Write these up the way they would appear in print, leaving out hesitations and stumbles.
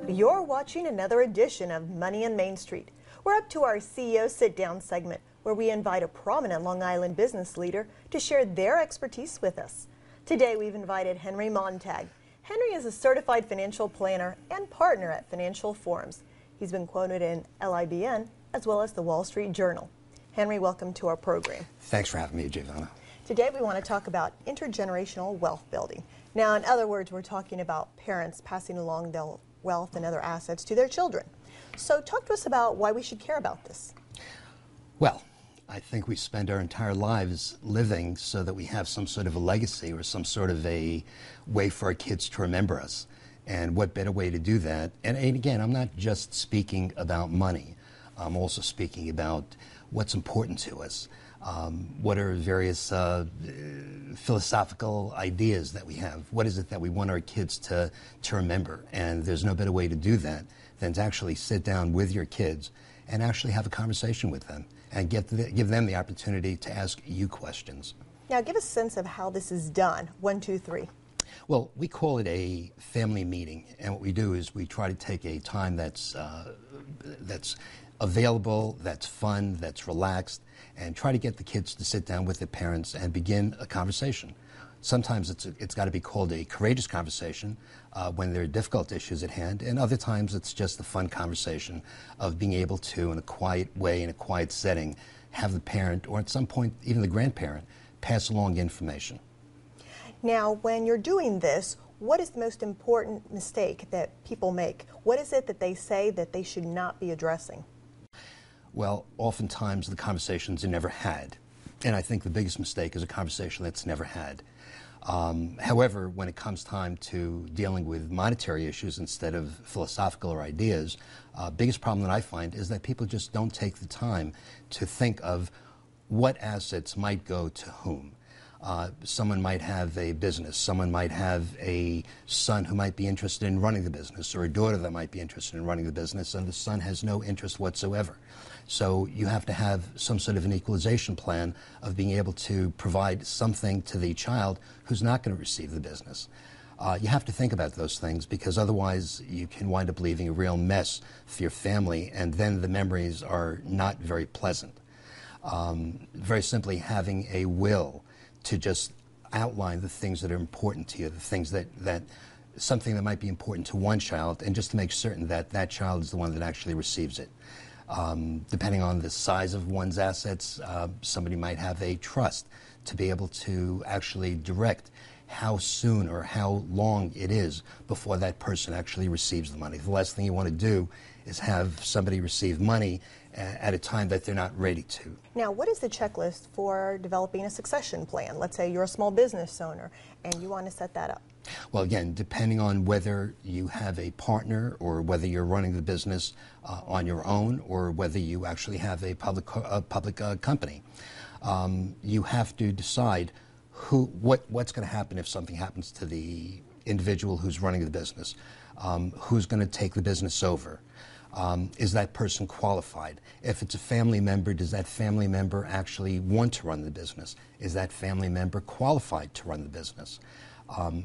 You're watching another edition of Money on Main Street. We're up to our CEO Sit-Down segment, where we invite a prominent Long Island business leader to share their expertise with us. Today we've invited Henry Montag. Henry is a certified financial planner and partner at Financial Forums. He's been quoted in LIBN as well as the Wall Street Journal. Henry, welcome to our program. Thanks for having me, Giovanna. Today we want to talk about intergenerational wealth building. Now, in other words, we're talking about parents passing along their wealth and other assets to their children. So talk to us about why we should care about this. Well, I think we spend our entire lives living so that we have some sort of a legacy or some sort of a way for our kids to remember us. And what better way to do that? And again, I'm not just speaking about money. I'm also speaking about what's important to us. What are various philosophical ideas that we have? What is it that we want our kids to remember? And there's no better way to do that than to actually sit down with your kids and actually have a conversation with them and give them the opportunity to ask you questions. Now, give us a sense of how this is done. 1, 2, 3. Well, we call it a family meeting, and what we do is we try to take a time that's available, that's fun, that's relaxed, and try to get the kids to sit down with their parents and begin a conversation. Sometimes it's got to be called a courageous conversation when there are difficult issues at hand, and other times it's just a fun conversation of being able to, in a quiet way, in a quiet setting, have the parent, or at some point even the grandparent, pass along information. Now, when you're doing this, what is the most important mistake that people make? What is it that they say that they should not be addressing? Well, oftentimes the conversations are never had. And I think the biggest mistake is a conversation that's never had. However, when it comes time to dealing with monetary issues instead of philosophical or ideas, biggest problem that I find is that people just don't take the time to think of what assets might go to whom. Someone might have a business, someone might have a son who might be interested in running the business, or a daughter that might be interested in running the business, and the son has no interest whatsoever. So you have to have some sort of an equalization plan of being able to provide something to the child who's not going to receive the business. You have to think about those things, because otherwise you can wind up leaving a real mess for your family, and then the memories are not very pleasant. Very simply, having a will to just outline the things that are important to you, the things that something that might be important to one child, and just to make certain that that child is the one that actually receives it. Depending on the size of one's assets, somebody might have a trust to be able to actually direct how soon or how long it is before that person actually receives the money. The last thing you want to do is have somebody receive money at a time that they're not ready to. Now, what is the checklist for developing a succession plan? Let's say you're a small business owner and you want to set that up. Well, again, depending on whether you have a partner or whether you're running the business on your own or whether you actually have a public company, you have to decide what's going to happen if something happens to the individual who's running the business. Who's going to take the business over? Is that person qualified? If it's a family member, does that family member actually want to run the business? Is that family member qualified to run the business?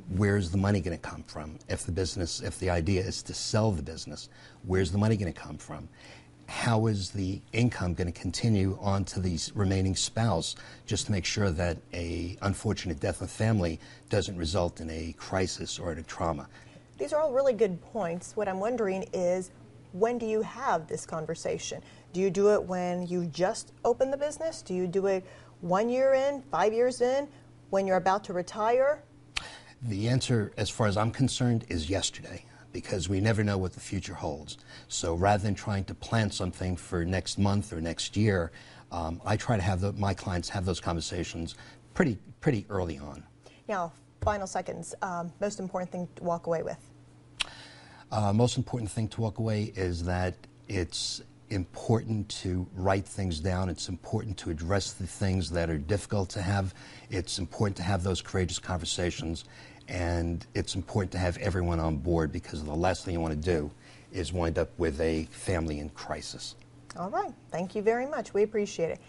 Where's the money going to come from? If the idea is to sell the business, where's the money going to come from? How is the income going to continue on to the remaining spouse, just to make sure that an unfortunate death in the family doesn't result in a crisis or in a trauma? These are all really good points. What I'm wondering is, when do you have this conversation? Do you do it when you just open the business? Do you do it 1 year in, 5 years in, when you're about to retire? The answer, as far as I'm concerned, is yesterday, because we never know what the future holds. So rather than trying to plan something for next month or next year, I try to have my clients have those conversations pretty early on. Now, final seconds, most important thing to walk away with? Most important thing to walk away is that it's important to write things down. It's important to address the things that are difficult to have. It's important to have those courageous conversations. And it's important to have everyone on board, because the last thing you want to do is wind up with a family in crisis. All right. Thank you very much. We appreciate it.